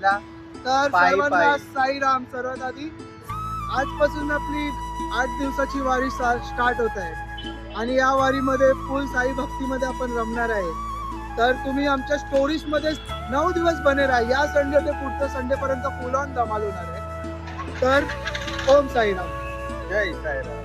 वारीला. तर पायी सर्वांना पायी. साईराम. सर्वात आधी आजपासून आपली 8 दिवसाची वारी स्टार्ट होत आहे आणि या वारीमध्ये फुल साई भक्तीमध्ये आपण रमणार आहे. तर तुम्ही आमच्या स्टोरीज मध्ये 9 दिवस बने राहा. या संडे ते पुढच्या संडे पर्यंत फुल ऑन धमाल होणार आहे. तर ओम साईराम. जय साईराम.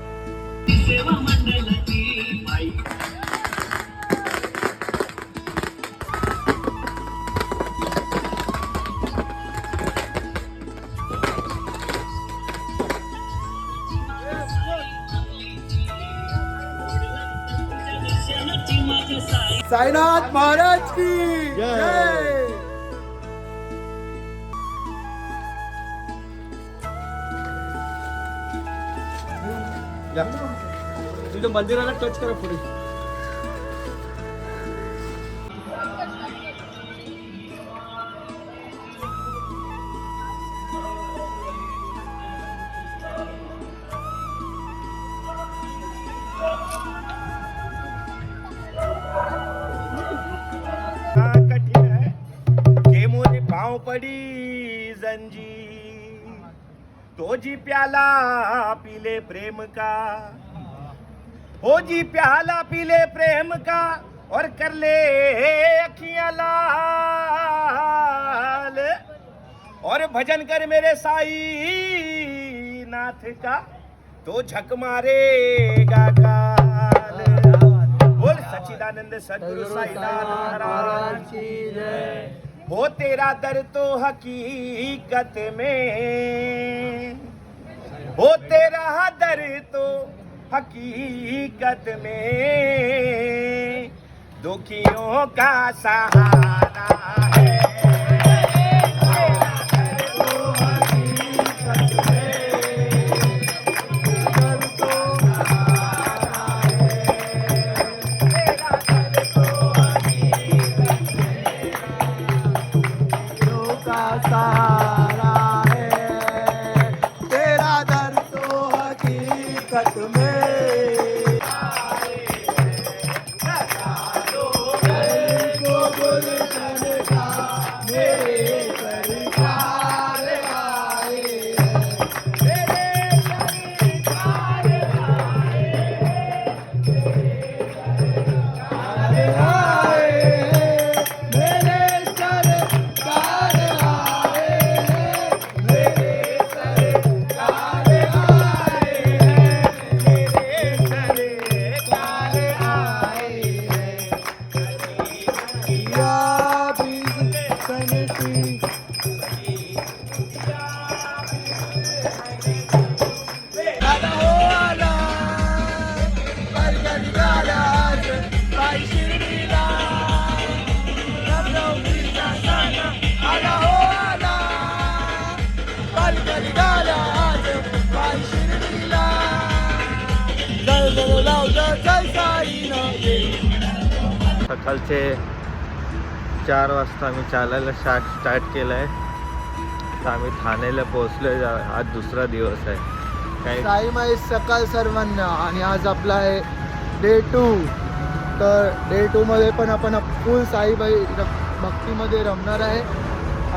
साईनाथ महाराज की जय. जय. तुझ्या मंदिराला टच करा पुढे. कठिन है के मोरे पाँव पड़ी जंजी, तो जी प्याला पीले प्रेम का, हो जी प्याला पीले प्रेम का, और कर ले अखियां लाल, और भजन कर मेरे साई नाथ का, तो झक मारेगा काल. बोल सच्चिदानंद सद्गुरु साईनाथ महाराज की जय. हो तेरा दर तो हकीकत में, हो तेरा दर तो हकीकत में दुखियों का सहारा है. सहारा है तेरा दर तो हकीकत में. को गुलशन का मेरे सरकार आए. सकाळचे 4 वाजता आम्ही चालायला स्टार्ट केलं आहे. तर आम्ही ठाण्याला पोहोचलो आहे. आज दुसरा दिवस आहे. काही साई माई सकाळ सर्वांना. आणि आज आपला आहे डे 2. तर डे 2 मध्ये पण आपण फुल साईबाई भक्तीमध्ये रमणार आहे.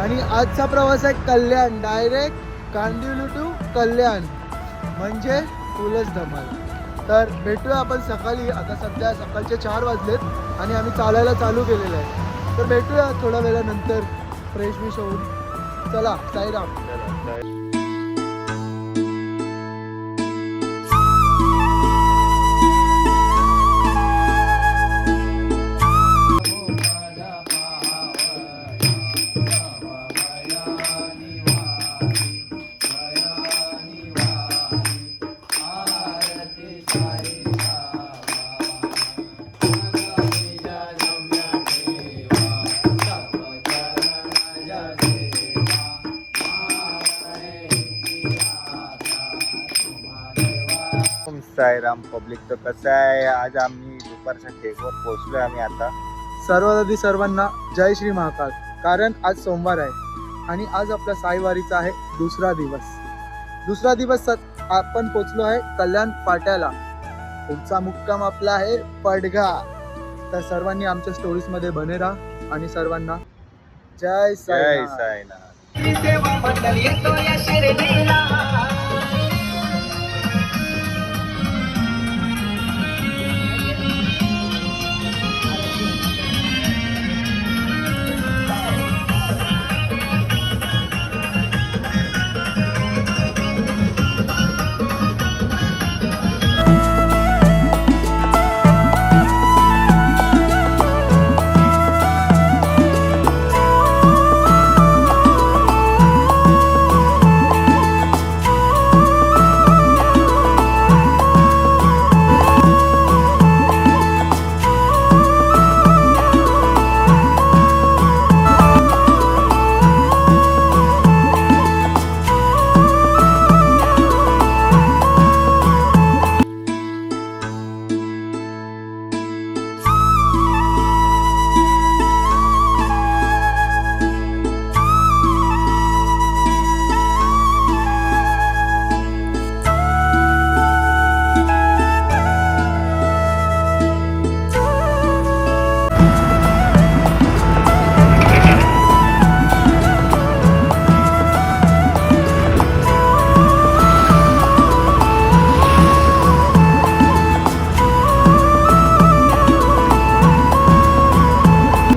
आणि आजचा प्रवास आहे कल्याण. डायरेक्ट कांदिवली टू कल्याण म्हणजे फुलच धमाल. तर भेटूया आपण सकाळी. आता सध्या सकाळचे 4 वाजलेत आणि आम्ही चालायला चालू केलेलं आहे. तर भेटूया थोड्या वेळानंतर फ्रेश विश होऊन. चला साईराम. साईराम पब्लिक. तर कसं आहे, आज आम्ही दुपारच्या टेकवर पोहोचलोय आम्ही आता. सर्वात आधी सर्वांना जय श्री महाकाल. कारण आज सोमवार आहे आणि आज आपला साईवारीचा आहे दुसरा दिवस. आपण पोचलो आहे कल्याण फाट्याला. पुढचा मुक्काम आपला आहे पडघा. तर सर्वांनी आमच्या स्टोरीज मध्ये बने राहा आणि सर्वांना जय जय साईनाथ. साईनाथ. सेवा मंडळ येतो या शिर्डीला.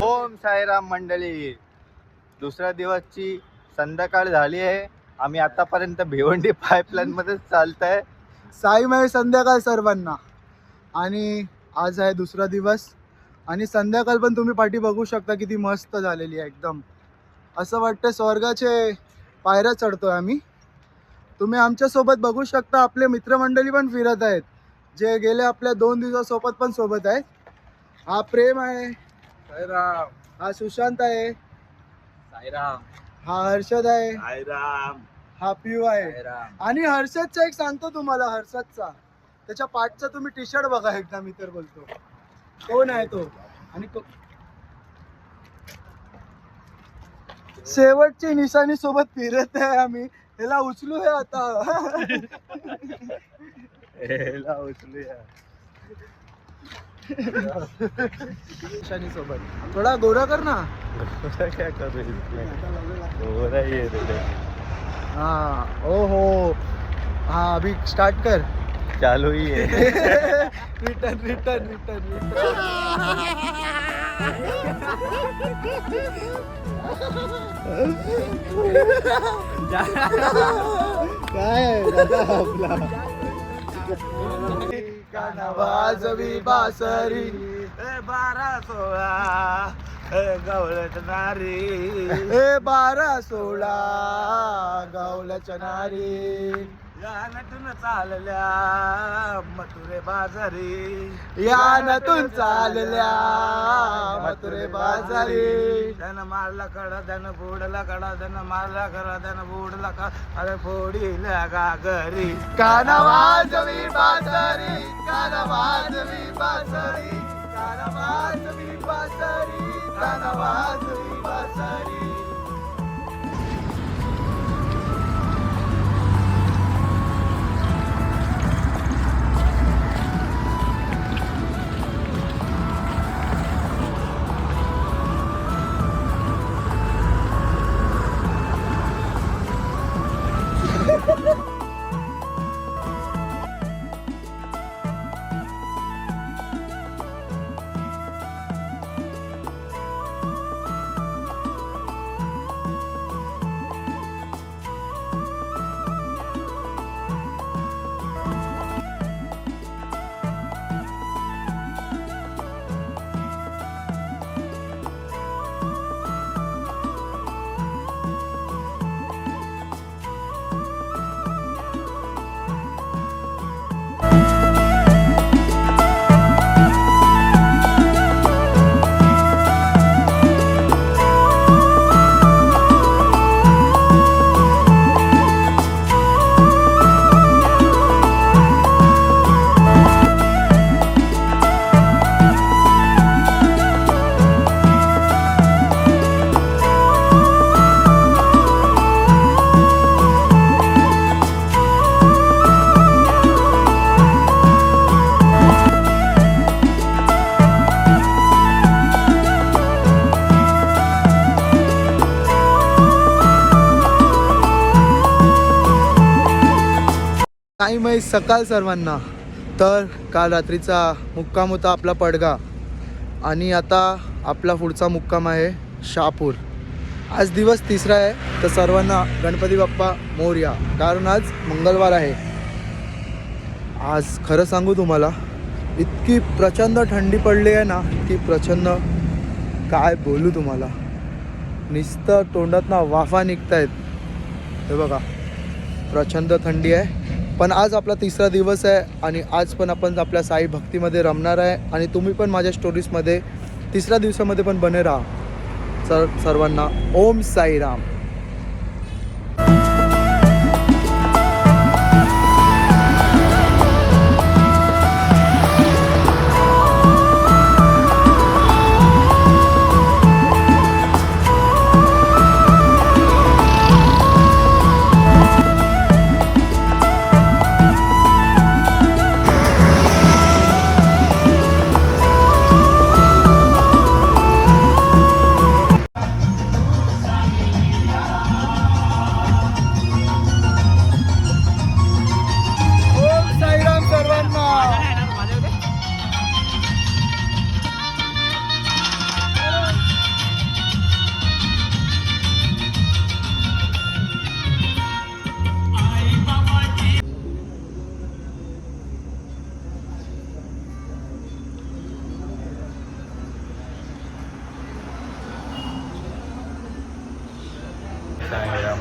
ओम साईराम मंडळी, दुसऱ्या दिवसची संध्याकाळ झाली आहे. आम्ही आतापर्यंत भिवंडी पाईपलाईन मध्ये चालतंय. साईमय संध्याकाळ सर्वांना. आणि आज आहे दुसरा दिवस आणि संध्याकाळ पण तुम्ही पाठी बघू शकता किती मस्त झालेली आहे. एकदम असं वाटतं स्वर्गाचे पायऱ्या चढतोय आम्ही. तुम्ही आमच्यासोबत बघू शकता आपले मित्रमंडळी पण फिरत आहेत, जे गेले आपल्या 2 दिवसासोबत पण सोबत आहेत. हा प्रेम आहे, साईराम. हा सुशांत आहे, साईराम. हा हर्षद आहे, साईराम. हा पिऊ आहे. साईराम. आणि हर्षदचा एक सांगतो तुम्हाला, हर्षदचा त्याच्या पाठचा तुम्ही टी शर्ट बघा एकदा. मी तर बोलतो कोण आहे तो. आणि शेवटची निशाणी सोबत फिरत आहे आम्ही. ह्याला उचलू हे आता. हेला उचलूया. निशाणी सोबत थोडा गोरा कर ना. क्या करू इसमें? गोरा ये रे. हाँ ओ हो. हाँ अभी स्टार्ट कर. चालू ही है. रिटर्न रिटर्न रिटर्न काय आपला गाणं वाजवी बासरी 12-16 गवळत नारी. 12-16 गावल्याच्या नारी. या नटून चालल्या मथुरे बाजारी. यानातून चालल्या मथुरे बाजारी. धन मारला कडा धन बुडला कडा धन मारला कडा धन बुडला का अरे फोडीला गागरी. काना वाजवी बासरी, काना वाजवी बासरी, काना वाजवी बासरी, काना वाजवी बासरी. टाईम आहे सकाळ सर्वांना. तर काल रात्रीचा मुक्काम होता आपला पडगा आणि आता आपला पुढचा मुक्काम आहे शहापूर. आज दिवस तिसरा आहे. तर सर्वांना गणपती बाप्पा मोरया. कारण आज मंगळवार आहे. आज खरं सांगू तुम्हाला इतकी प्रचंड थंडी पडली आहे ना की प्रचंड काय बोलू तुम्हाला. नुसतं तोंडातनं वाफा निघतायत. हे बघा प्रचंड थंडी आहे. पण आज आपला तिसरा दिवस आहे आणि आज पण आपण आपल्या साई भक्तीमध्ये रमणार आहे. आणि तुम्ही पण माझ्या स्टोरीजमध्ये तिसऱ्या दिवसामध्ये पण बने राहा. सर्वांना ओम साईराम.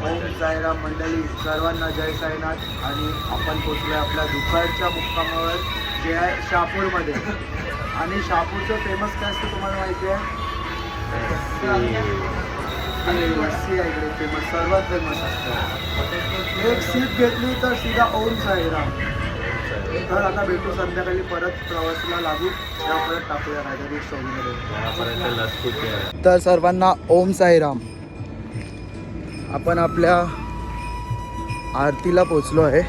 ओम साईराम मंडळी, सर्वांना जय साईनाथ. आणि आपण पोचलो आपल्या दुपारच्या मुक्कामावर जे आहे शहापूरमध्ये. आणि शहापूरचं फेमस काय असतं तुम्हाला माहिती आहे? आणि लस्सी आहे इकडे फेमस, सर्वात फेमस असतं. एक सीट घेतली तर सीधा ओम साईराम. तर आता भेटू संध्याकाळी परत प्रवासाला लागू. त्या परत टाकूया काहीतरी स्टोरीमध्ये. तर सर्वांना ओम साईराम. आपण आपल्या आरतीला पोचलो आहे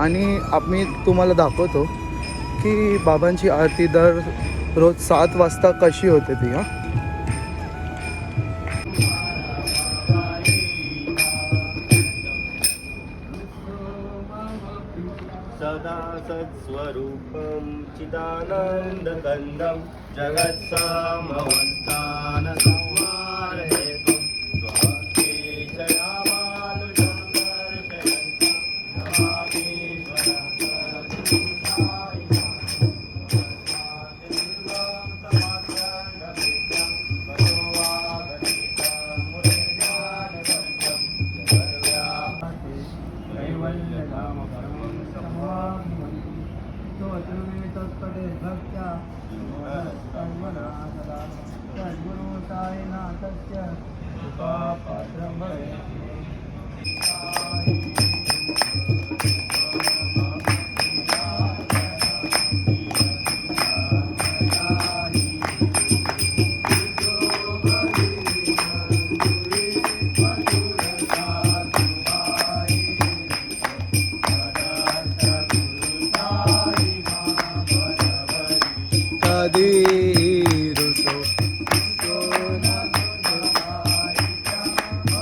आणि मी तुम्हाला दाखवतो की बाबांची आरती दर रोज 7 वाजता कशी होते ती. सदा सत्स्वरूपं चिदानन्दकन्दं जगत्सामवस्थान संहारहेतुं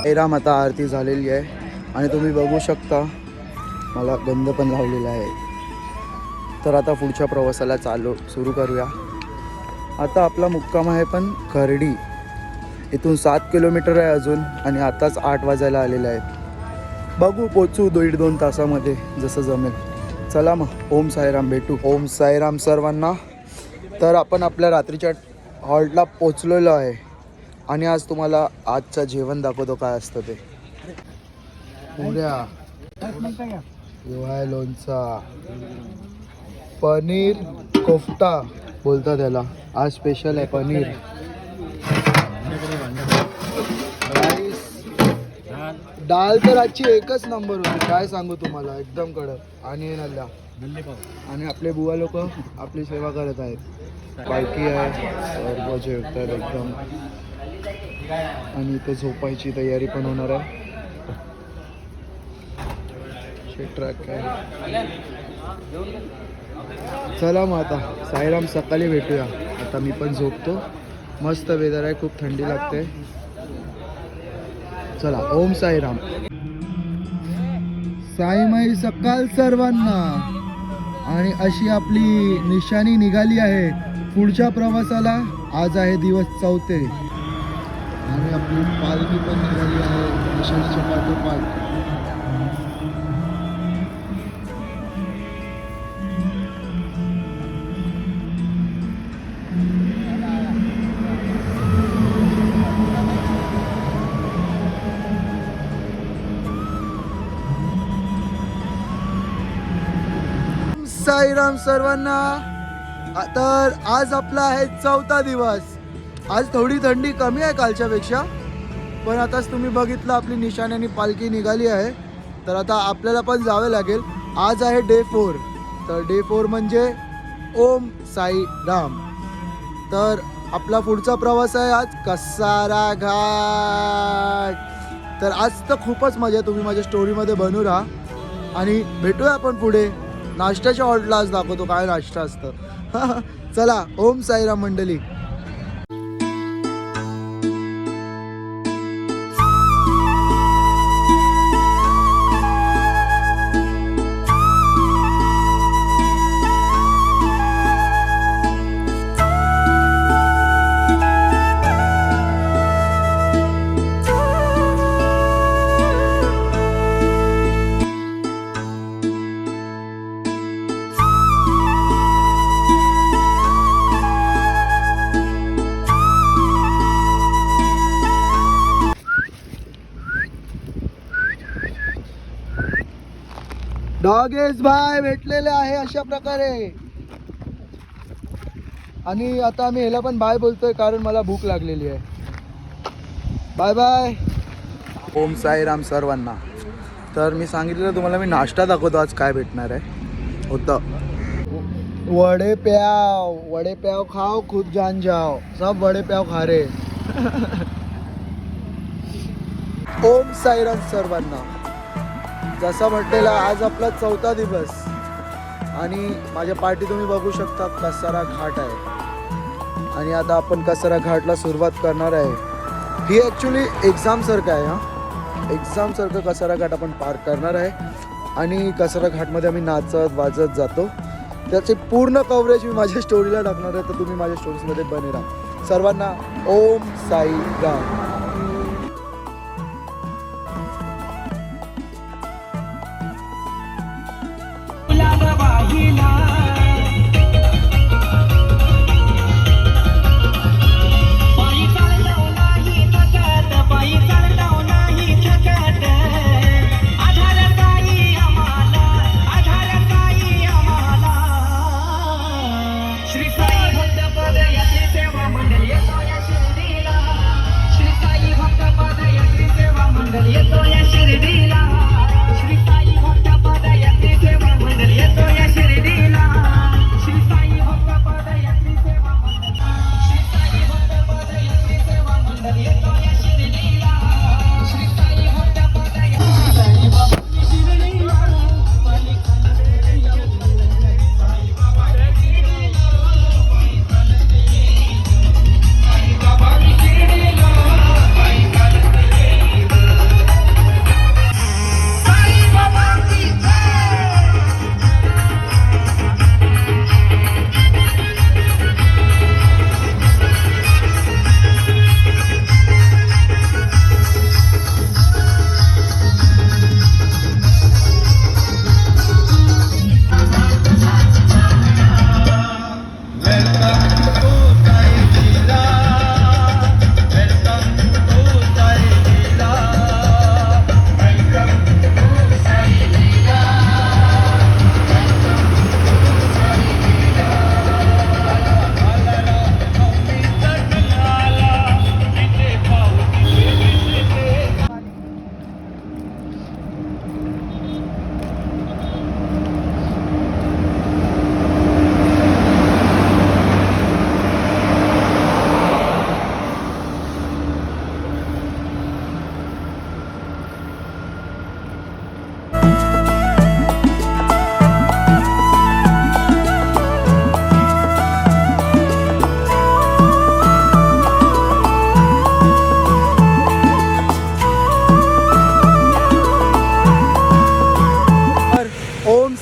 साईराम. आता आरती झालेली आहे आणि तुम्ही बघू शकता मला गंध पण लावलेला आहे. तर आता पुढच्या प्रवासाला सुरू करूया. आता आपला मुक्काम आहे पण खर्डी. इथून 7 किलोमीटर आहे अजून आणि आताच 8 वाजायला आलेले आहेत. बघू पोचू 1.5-2 तासामध्ये जसं जमेल. चला मग ओम साईराम, भेटू. ओम साईराम सर्वांना. तर आपण आपल्या रात्रीच्या हॉल्टला पोचलेलो आहे आणि आज तुम्हाला आजचं जेवण दाखवतो काय असतं ते. पुऱ्या, आहे लोणचा, पनीर कोफ्ता बोलतात त्याला. आज स्पेशल आहे पनीर, राईस, डाळ तर आजची एकच नंबर होती. काय सांगू तुम्हाला, एकदम कडक. आणि नल्ला आणि आपले बुवा लोक आपली सेवा करत आहेत. पालखी आहे, सर्व जेवतात एकदम. आणि इथे झोपायची तयारी पण होणार आहे. ट्रॅक आहे. चला मग आता साईराम, सकाळी भेटूया. आता मी पण झोपतो. मस्त वेदर आहे, खूप थंडी लागते. चला ओम साईराम. साईमाई सकाळ सर्वांना. आणि अशी आपली निशाणी निघाली आहे पुढच्या प्रवासाला. आज आहे दिवस 4 आणि आपली पालखी पण निघाली आहे निशाणीच्या पाठोपाठ. साईराम सर्वांना. तर आज आपला आहे 4था दिवस. आज थोडी थंडी कमी आहे कालच्यापेक्षा, पण आताच तुम्ही बघितलं आपली निशाणी आणि पालखी निघाली आहे. तर आता आपल्याला पण जावे लागेल. आज आहे डे 4. तर डे 4 म्हणजे ओम साई राम. तर आपला पुढचा प्रवास आहे आज कसारा घाट. तर आज तर खूपच मजा आहे. तुम्ही माझ्या स्टोरीमध्ये बनू राहा आणि भेटूया आपण पुढे. नाश्त्याच्या ऑर्डरला आज दाखवतो काय नाश्ता असतं. चला ओम साईराम मंडळी. डॉगेश भाई भेटलेले आहे अशा प्रकारे. आणि आता आम्ही ह्याला पण बाय बोलतोय कारण मला भूक लागलेली आहे. Bye bye. ओम साईराम सर्वांना. तर मी सांगितलेलं तुम्हाला मी नाश्ता दाखवतो आज काय भेटणार आहे. होतं वडे प्याव खाओ खुद जान जाओ. सब वडे प्याव खा रे. ओम साईराम सर्वांना. जसा म्हटलेला आज आपला 4था दिवस आणि माझ्या पाठी तुम्ही बघू शकता कसारा घाट आहे. आणि आता आपण कसारा घाटला सुरुवात करणार आहे. ही ॲक्च्युली एक्झामसारखं आहे. एक्झामसारखं कसारा घाट आपण पार करणार आहे. आणि कसारा घाटमध्ये आम्ही नाचत वाजत जातो. त्याचे पूर्ण कव्हरेज मी माझ्या स्टोरीला टाकणार आहे. तर तुम्ही माझ्या स्टोरीजमध्ये बने राहा. सर्वांना ओम साई राम. येतो या शिर्डीला. श्री साई भक्त पदयात्री सेवा मंडळ येतो या शिर्डीला.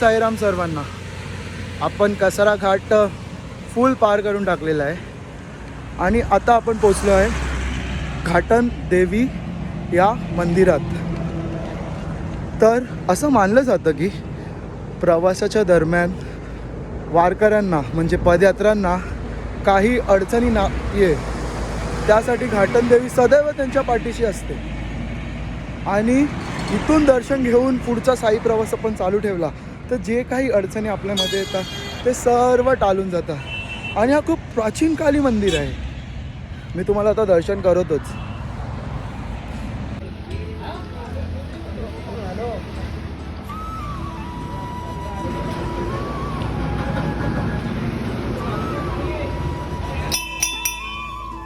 साईराम सर्वांना. आपण कसारा घाट फुल पार करून टाकलेला आहे आणि आता आपण पोचलो आहे घाटन देवी या मंदिरात. तर असं मानलं जातं की प्रवासाच्या दरम्यान वारकऱ्यांना म्हणजे पदयात्रांना काही अडचणी ना ये त्यासाठी घाटन देवी सदैव त्यांच्या पाठीशी असते आणि इथून दर्शन घेऊन पुढचा साई प्रवास आपण चालू ठेवला तर जे काही अडचणी आपल्यामध्ये येतात ते सर्व टाळून जातात. आणि हा खूप प्राचीनकाली मंदिर आहे. मी तुम्हाला आता दर्शन करतोच.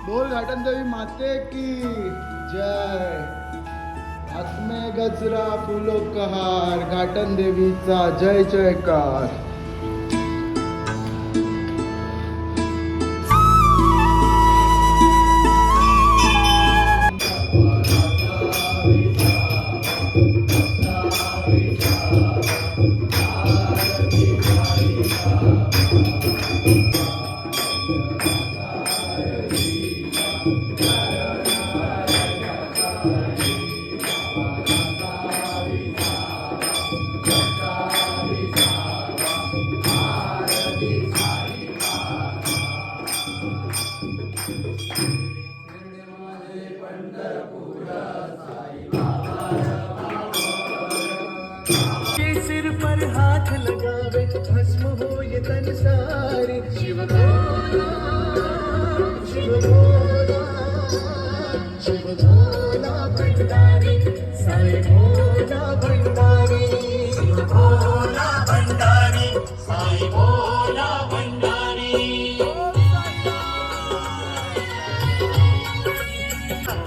बोल घाटन देवी माते की जय. हाथ में गजरा फूलों का हार, घाटन देवीचा जय जयकार. सिर पर हाथ लगावे भस्म हो ये तन सारे. शिव भोला शिव भोला शिव भोला भंडारी साई भोला भंडारी. शिव भोला भंडारी साई भोला भंडारी.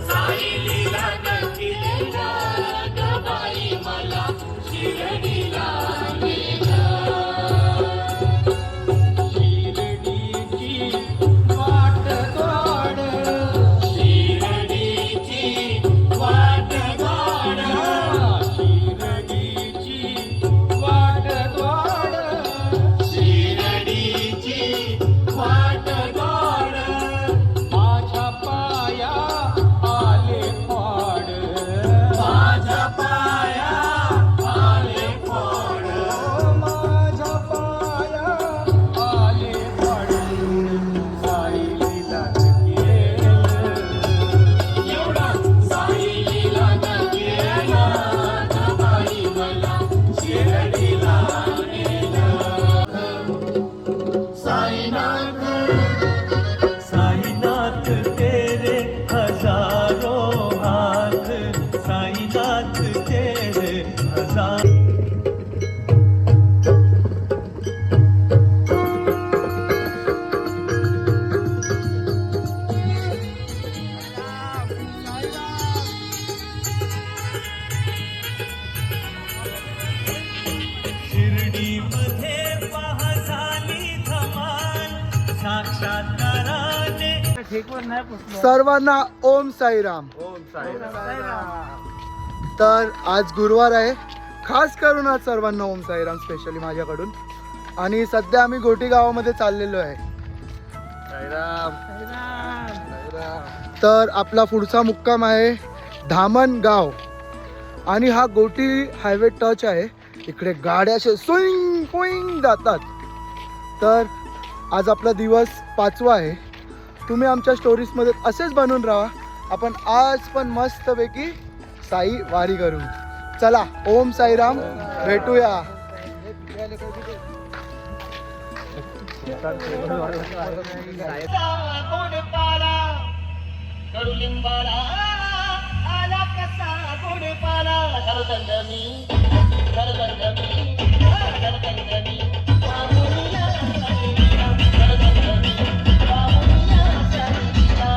साई लीला नक्की लीला गबाई मला शिरडीला नेला. शिरडीची वाट गाड शिरडीची वाट गाड शिरडीची वाट गाड शिरडीची वाट गाड. माझ्या पाया आले पाड माझ्या पाया आले पाड माझ्या पाया आले पाड. साई लीला केलं एवढा साई लीला केला गबाई मला शिरडीला नेलं. साईनाथ साईनाथ तेरे हजारों हाथ साईनाथ तेरे हजार. शिर्डीमध्ये पहा झाली धमाल साक्षात्काराने. सर्वांना ओम साईराम. ओम साईराम. तर आज गुरुवार आहे. खास करून आज सर्वांना ओम साईराम स्पेशली माझ्याकडून. आणि सध्या आम्ही गोटी गावामध्ये चाललेलो आहे. साईराम. तर आपला पुढचा मुक्काम आहे धामण गाव आणि हा गोटी हायवे टच आहे. इकडे गाड्या असे स्विंग स्विंग जातात. तर आज आपला दिवस 5वा आहे. तुम्ही आमच्या स्टोरीजमध्ये असेच बनून राहा. आपण आज पण मस्तपैकी साई वारी करू. चला ओम साईराम. भेटूया. गोडपाला कडुलिंबाला आला कसा गोडपाला. सरदंडमी सरदंडमी सरदंडमी बामुनिया साईला सरदंडमी बामुनिया साईला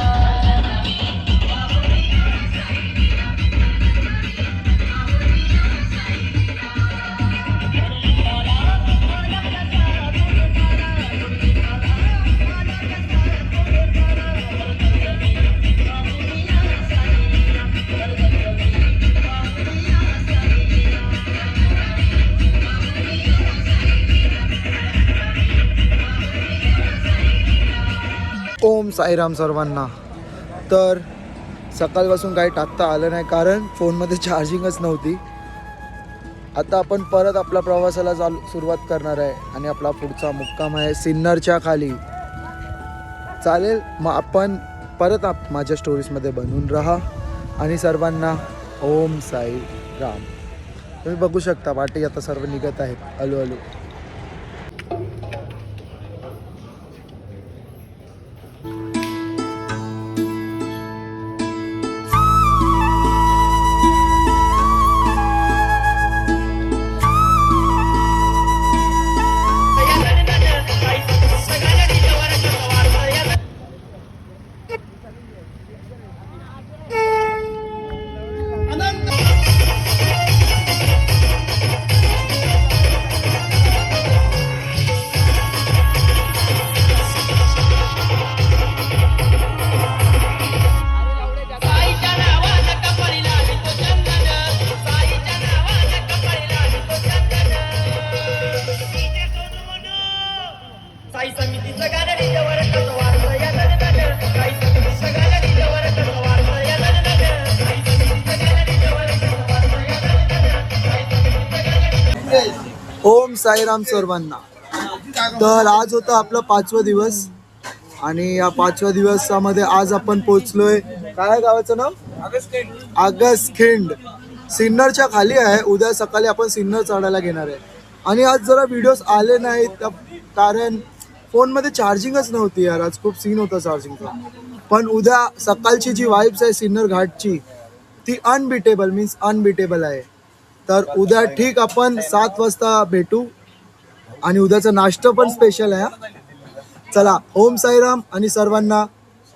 बामुनिया साईला कडुलिंबाला आला कसा गोडपाला कडुलिंबाला आला कसा गोडपाला. सरदंडमी बामुनिया साईला सरदंडमी बामुनिया साईला. ओम साईराम सर्वांना. तर सकाळपासून काही टाकता आलं नाही कारण फोनमध्ये चार्जिंगच नव्हती. आता आपण परत आपल्या प्रवासाला सुरुवात करणार आहे आणि आपला पुढचा मुक्काम आहे सिन्नरच्या खाली. चालेल मग आपण परत माझ्या स्टोरीजमध्ये बनून राहा आणि सर्वांना ओम साई राम. तुम्ही बघू शकता वाटे आता सर्व निघत आहेत हळू हळू. साईच्या नावानं कपाळी लावितो चंदन, साईच्या नावानं कपाळी लावितो चंदन. डीजे सोनू मनू, साई समितीचं गाणं डीजेवर कसं वाजतं या दणदण. साई समितीचं गाणं डीजेवर कसं वाजतं या दणदण. साई समितीचं गाणं डीजेवर कसं वाजतं या दणदण. साई समितीचं गाणं. ओम साईराम सर्वांना. तर आज होतं आपलं 5वा दिवस आणि या 5व्या दिवसामध्ये आज आपण पोचलोय. काय गावाचं नाव? आगसखिंड. सिन्नरच्या खाली आहे. उद्या सकाळी आपण सिन्नर चढायला घेणार आहे. आणि आज जरा व्हिडिओज आले नाहीत कारण फोनमध्ये चार्जिंगच नव्हती यार. आज खूप सीन होता चार्जिंगचा. पण उद्या सकाळची जी वाईब्स आहे सिन्नर घाटची ती अनबिटेबल मीन्स अनबिटेबल आहे. तर उद्या ठीक आपण 7 वाजता भेटू आणि उद्याचा नाश्ता पण स्पेशल आहे. चला ओम साईराम आणि सर्वांना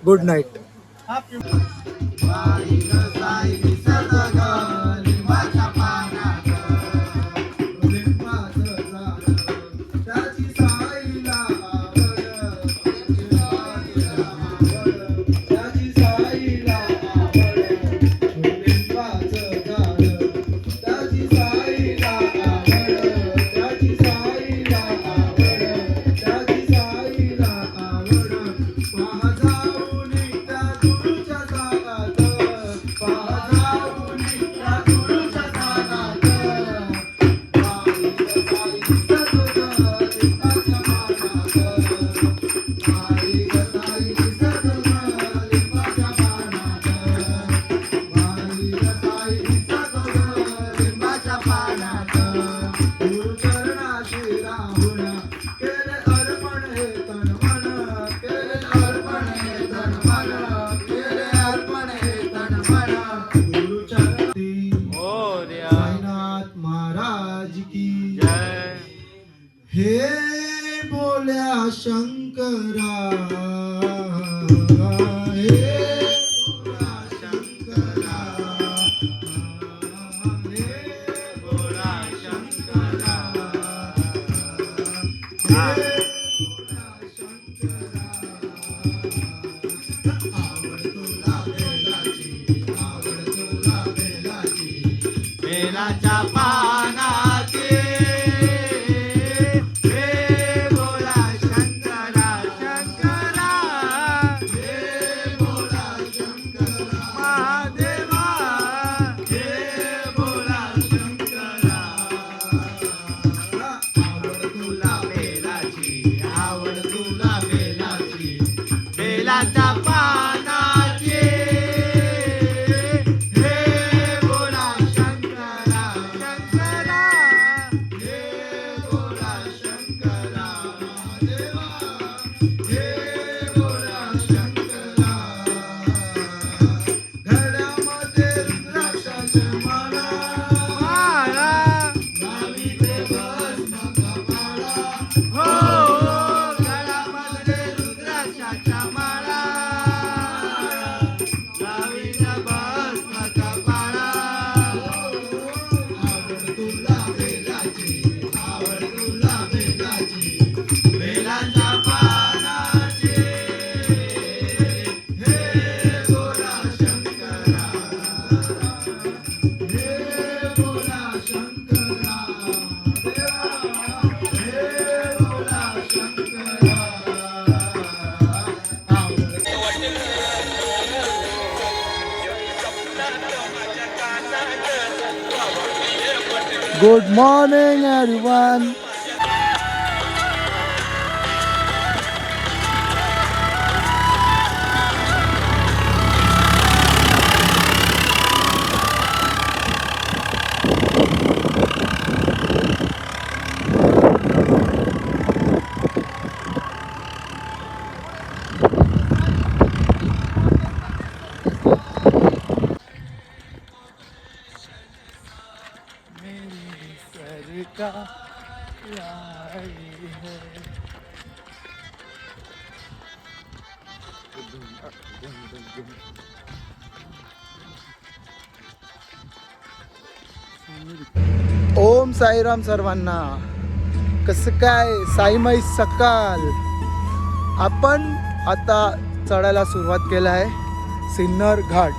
गुड नाईट. हे बोल्या शंकरा, हे बोला शंकरा, हे बोला शंकरा, हे बोला शंकरा. आवड तुला बेलाची, आवड तुला बेलाची, बेलाच्या पानाची. Good morning everyone. Om Sairam सर्वांना. कसं काय साईमाई सकाळ. आपण आता चढायला सुरुवात केलं आहे सिन्नर घाट.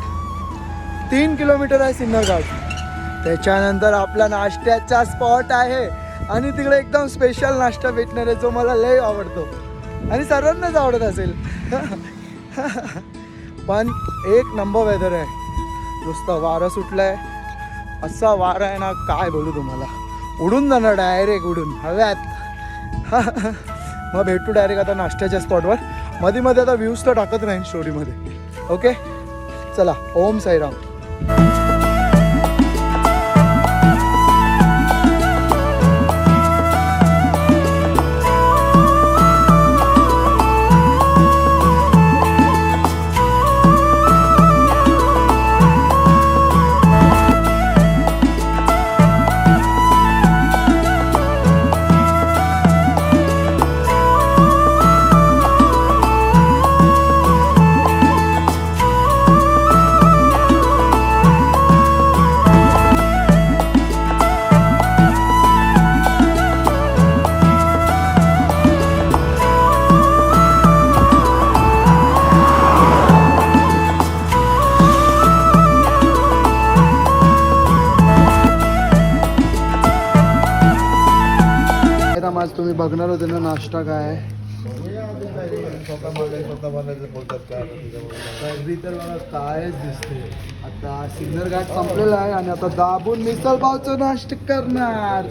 3 किलोमीटर आहे सिन्नर घाट. त्याच्यानंतर आपला नाश्त्याचा स्पॉट आहे आणि तिकडे एकदम स्पेशल नाश्ता भेटणार आहे जो मला लय आवडतो आणि सर्वांनाच आवडत असेल. पण एक नंबर वेदर आहे. नुसतं वारं सुटलं आहे. असा वारा आहे ना काय बोलू तुम्हाला. उडून जाणार डायरेक्ट उडून हव्यात. मग भेटू डायरेक्ट आता नाश्त्याच्या स्पॉटवर. मध्ये मध्ये आता व्ह्यूज तर टाकत राहीन स्टोरीमध्ये. ओके चला. ओम साईराम. आज तुम्ही बघणार होते ना नाश्ता काय आहे. गर्दी तर मला कायच दिसते. आता सिन्नर घाट संपलेला आहे आणि आता दाबून मिसळ पावचं नाश्ता करणार.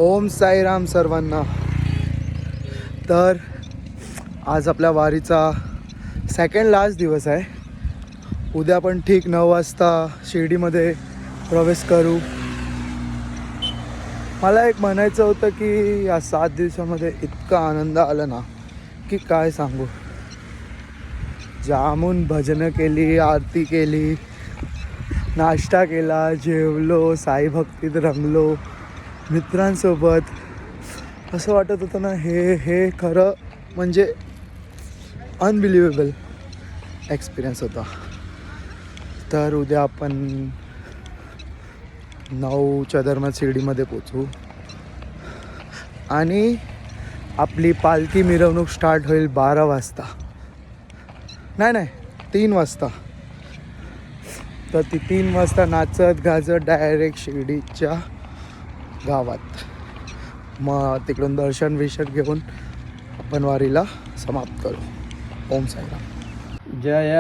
ओम साईराम सर्वांना. तर आज आपल्या वारीचा सेकंड लास्ट दिवस आहे. उद्या पण ठीक 9 वाजता शिर्डीमध्ये प्रवेश करू. मला एक म्हणायचं होतं की या 7 दिवसामध्ये इतका आनंद आला ना की काय सांगू. जामून भजनं केली, आरती केली, नाश्ता केला, जेवलो, साईभक्तीत रंगलो मित्रांसोबत. असं वाटत होतं ना हे खरं म्हणजे अनबिलिव्हेबल एक्सपिरियन्स होता. तर उद्या आपण 9च्या दरम्यान शिर्डीमध्ये पोचू आणि आपली पालखी मिरवणूक स्टार्ट होईल 12 वाजता. नाही 3 वाजता. तर ती 3 वाजता नाचत गाजत डायरेक्ट शिर्डीच्या गावात. मग तिकडून दर्शन विषण घेऊन आपण वारीला समाप्त करू. ओम साईराम. जय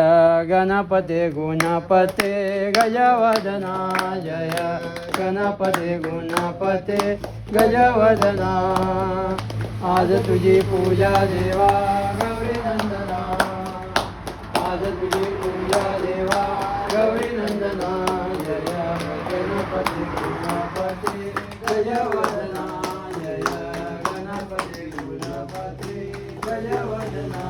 गणपते गुणपते गजवदना, जय गणपते गुणपते गजवदना. आज तुझी पूजा देवा गौरी नंदना, आज तुझी पूजा देवा गौरी नंदना. जय गणपते गुणपते गजवदना, जय गणपते गुणपते गजवदना.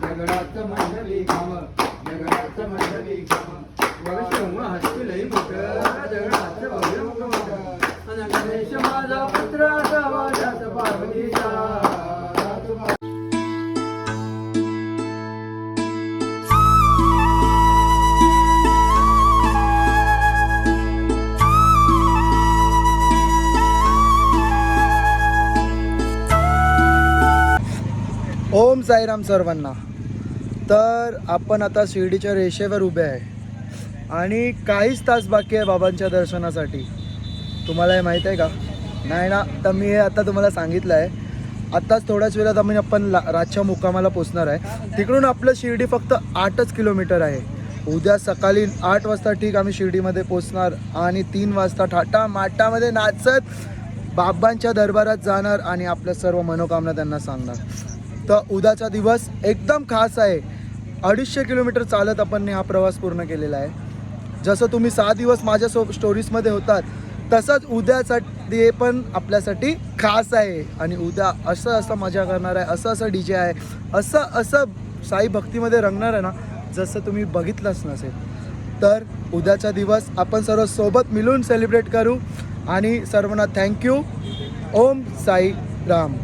जगडाचं मंडली काम, जगडाचं मंडली काम, वर्षम हसलई मुख, जगडाचं भव्य मुख. आणि गणेश माझा पुत्र समाजात पार्वतीचा. ओम साईराम सर्वांना. तर आपण आता शिर्डीच्या रेषेवर उभे आहे आणि काहीच तास बाकी आहे बाबांच्या दर्शनासाठी. तुम्हाला हे माहीत आहे का? नाही ना? तर मी हे आता तुम्हाला सांगितलं आहे. आत्ताच थोड्याच वेळात आपण रातच्या मुक्कामाला पोचणार आहे. तिकडून आपलं शिर्डी फक्त 8च किलोमीटर आहे. उद्या सकाळी 8 वाजता ठीक आम्ही शिर्डीमध्ये पोचणार आणि 3 वाजता ठाटा माटामध्ये नाचत बाबांच्या दरबारात जाणार आणि आपल्या सर्व मनोकामना त्यांना सांगणार. तर उद्याचा दिवस एकदम खास आहे. 250 किलोमीटर चालत आपण हा प्रवास पूर्ण केलेला आहे. जसं तुम्ही 6 दिवस माझ्या स्टोरीजमध्ये होतात तसंच उद्यासाठी पण आपल्यासाठी खास आहे. आणि उद्या असं मजा करणार आहे, असं DJ आहे, असं साई भक्तीमध्ये रंगणार आहे ना जसं तुम्ही बघितलंच नसेल. तर उद्याचा दिवस आपण सर्व सोबत मिळून सेलिब्रेट करू आणि सर्वांना थँक्यू. ओम साई राम.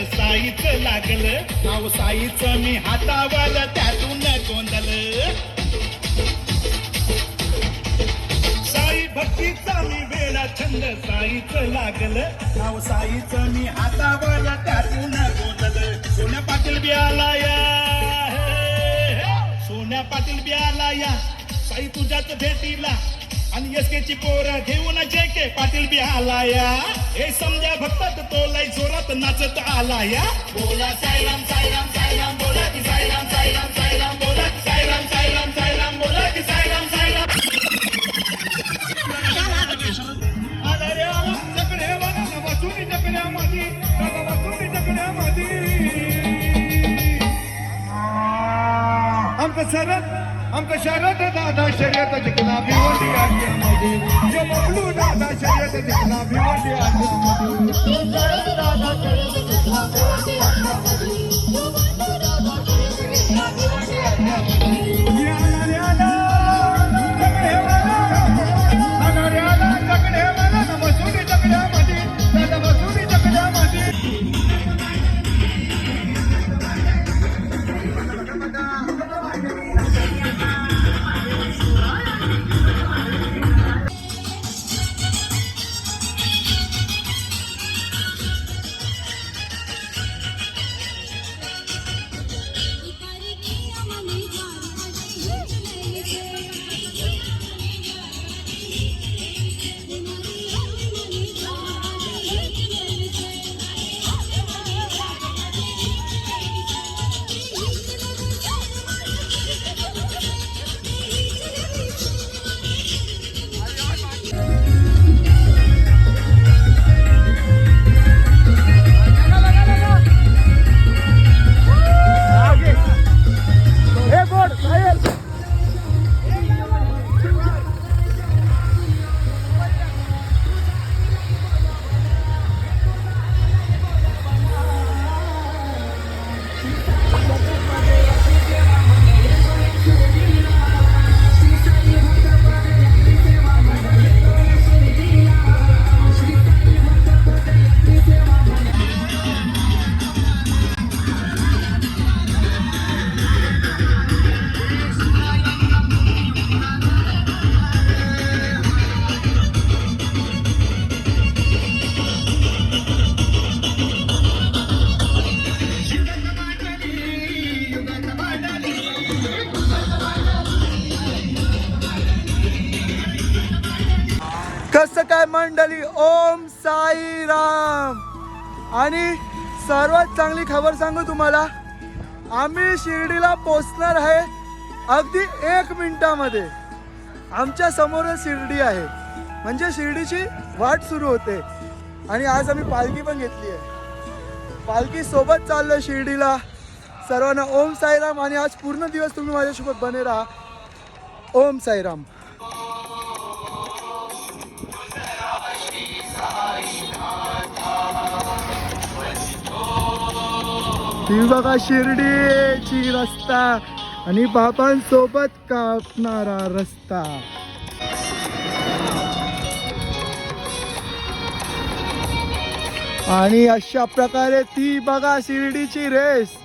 साईचं लागलं नाव, साईचं मी हातावर त्यातून गोंधळ. साई भक्तीचा मी वेळा छंद, साईचं लागलं नाव, साईचं मी हातावर त्यातून गोंधळ. सोन्या पाटील बी आला या, सोन्या पाटील बी आला या, साई तुझ्याच भेटीला. आणि एसकेची पोरं घेऊन JK पाटील बी आला या. हे समजा भक्तात तो लय जोरात नाचत आला या. बोला साईराम साईराम साईराम, बोला की साईराम साईराम साईराम, बोला की साईराम साईराम साईराम, बोला की साईराम साईराम. आला रे आला चकड्या वाला वाचून चकड्यामध्ये, वाचून चकड्यामध्ये. आमचं शरद दादा शर्यत जिंकला भिवंडी आज्ञामध्ये जो बबलू दादा शर्यत जिंकला भिवंडी आज्ञामध्ये कसं काय मंडळी, ओम साईराम. आणि सर्वात चांगली खबर सांगू तुम्हाला, आम्ही शिर्डीला पोचणार आहे अगदी 1 मिनिटामध्ये. आमच्या समोर शिर्डी आहे, म्हणजे शिर्डीची वाट सुरू होते. आणि आज आम्ही पालखी पण घेतली आहे, पालखी सोबत चाललोय शिर्डीला. सर्वांना ओम साईराम. आणि आज पूर्ण दिवस तुम्ही माझ्यासोबत बने राहा. ओम साईराम. ही बघा शिर्डीची रस्ता आणि बाबांसोबत कापणारा रस्ता. आणि अशा प्रकारे ती बघा शिर्डीची रेस.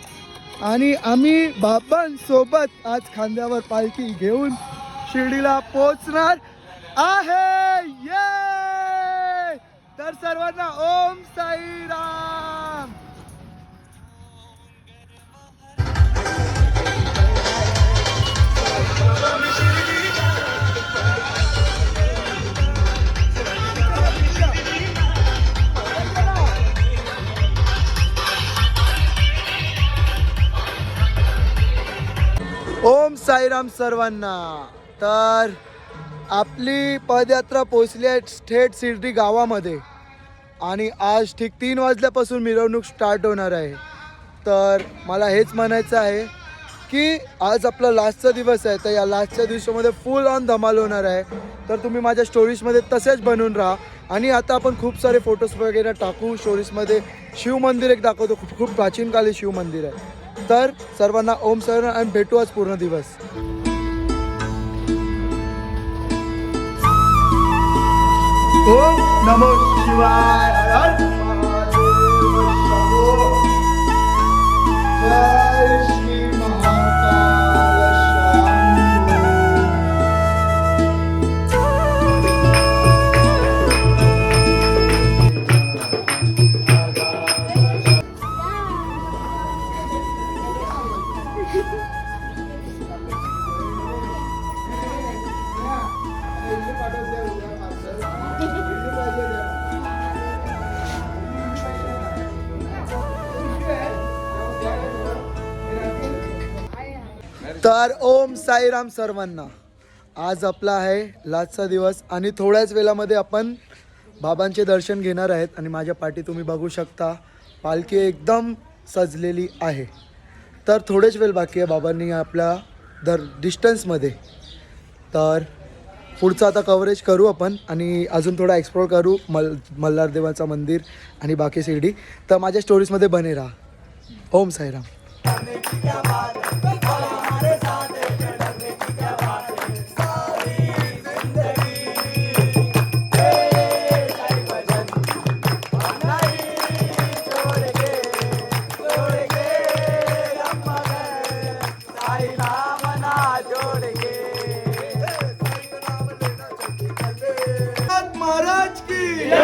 आणि आम्ही बाबांसोबत आज खांद्यावर पालखी घेऊन शिर्डीला पोचणार आहे. ये तर सर्वांना ओम साईराम. ओम साईराम सर्वांना. तर आपली पदयात्रा पोहोचली आहे थेट शिर्डी गावामध्ये. आणि आज ठीक 3 वाजल्यापासून मिरवणूक स्टार्ट होणार आहे. तर मला हेच म्हणायचं आहे की आज आपला लास्टचा दिवस आहे. तर या लास्टच्या दिवसामध्ये फुल ऑन धमाल होणार आहे. तर तुम्ही माझ्या स्टोरीजमध्ये तसेच बनवून राहा. आणि आता आपण खूप सारे फोटोज वगैरे टाकू स्टोरीजमध्ये. शिव मंदिर एक दाखवतो, खूप प्राचीनकाली शिव मंदिर आहे. तर सर्वांना ओम साईराम आणि भेटू आज पूर्ण दिवस. ओम नमो शिवाय. जय श्री महाकाल शंभो. तर ओम साईराम सर्वांना. आज आपला आहे लास्टचा दिवस आणि थोड्याच वेळामध्ये आपण बाबांचे दर्शन घेणार आहेत. आणि माझ्या पाठी तुम्ही बघू शकता पालखी एकदम सजलेली आहे. तर थोडेच वेळ बाकी आहे बाबांनी आपल्या डिस्टन्समध्ये. तर पुढचं आता कव्हरेज करू आपण आणि अजून थोडा एक्सप्लोर करू मल्हार देवाचं मंदिर आणि बाकी शिर्डी. तर माझ्या स्टोरीजमध्ये बने राहा. ओम साईराम. महाराज की जय,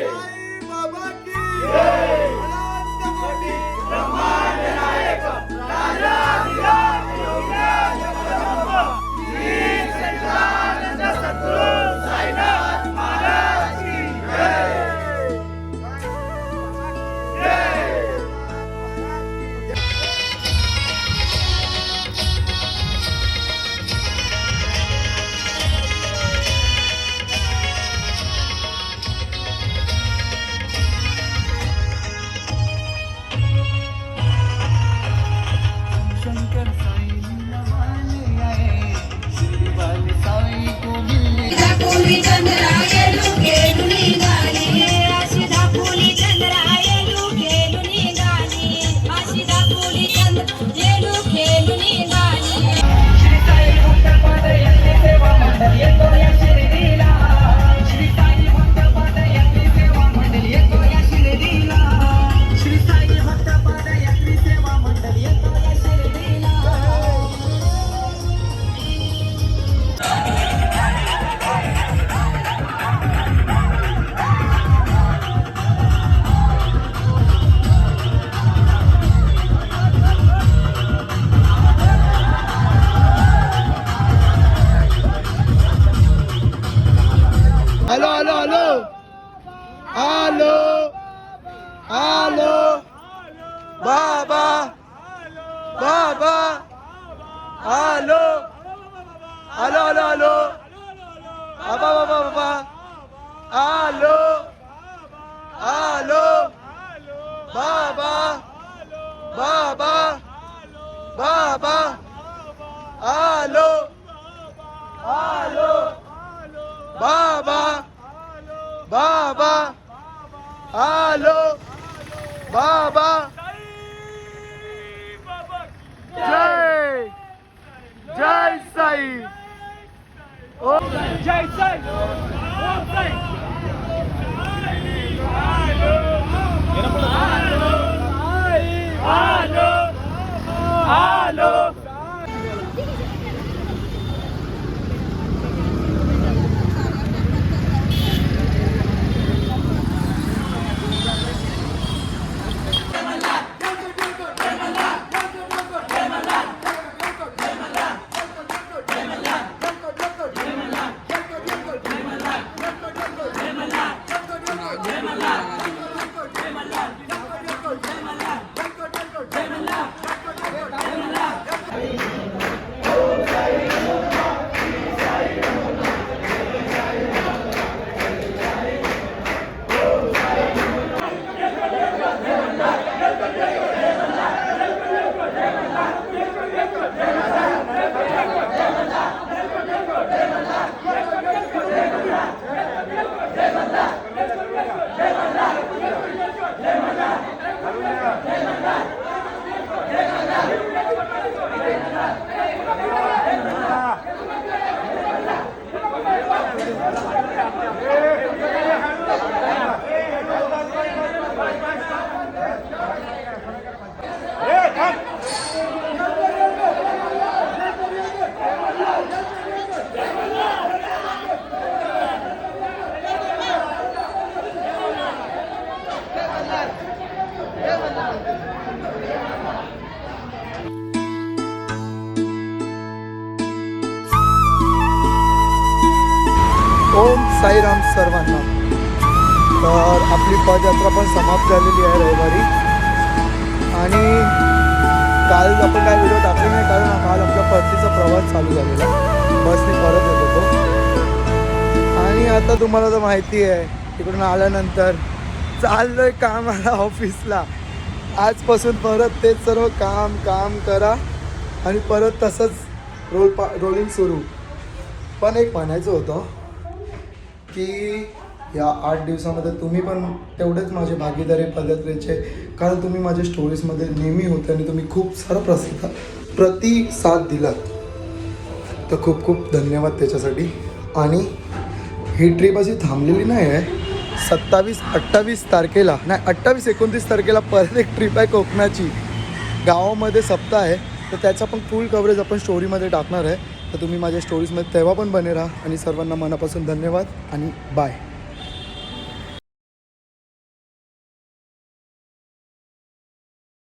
साई बाबा की जय, अनंत कोटी ब्रह्मांड नायक राजा विराट योगीराज परब्रह्म श्री सच्चिदानंद सद्गुरु साईनाथ महाराज की जय. दाखवली चंद्रायलू गेलू निघाली, अशी दाखवली चंद्रायलू गेलू निघाली, अशी दाखवली चंद्रायलू गेलू निघाली. श्री साई भक्त पादयात्री सेवा मंडळ येतो या शिर्डीला, श्री साई भक्त पादयात्री सेवा मंडळ येतो या शिर्डीला, श्री साई भक्त पादयात्री सेवा मंडळ येतो या शिर्डीला. Hello hello hello hello hello बाबा बाबा हॅलो हॅलो हॅलो हॅलो बाबा बाबा बाबा हॅलो हॅलो बाबा बाबा बाबा हॅलो हॅलो बाबा बाबा हॅलो बाबा जय जय साई. ओ जय साई. ओम साई. Hello hello. ओम साईराम सर्वांना. तर आपली पदयात्रा पण समाप्त झालेली आहे रविवारी. आणि काल आपण काय व्हिडिओ टाकले नाही कारण काल आपला परतीचा प्रवास चालू झालेला, बसने परत येत होतो. आणि आता तुम्हाला तर माहिती आहे तिकडून आल्यानंतर चाललोय कामाला ऑफिसला. आजपासून परत तेच सर्व काम काम करा आणि परत तसंच रोलिंग सुरू. पण एक म्हणायचं होतं की या 8 दिवसामध्ये तुम्ही पण तेवढेच माझे भागीदारी पदयात्रेचे, कारण तुम्ही माझ्या स्टोरीजमध्ये नेहमी होते आणि तुम्ही खूप सारा प्रतिसाद दिलात. तर खूप खूप धन्यवाद त्याच्यासाठी. आणि ही ट्रिप अशी थांबलेली नाही आहे. 27-28 तारखेला नाही 28-29 तारखेला परत एक ट्रिप आहे कोकणाची, गावामध्ये सप्ताह आहे. तर त्याचा पण फुल कव्हरेज आपण स्टोरीमध्ये टाकणार आहे. तर तुम्ही माझ्या स्टोरीजमध्ये तेव्हा पण बने राहा. आणि सर्वांना मनापासून धन्यवाद आणि बाय.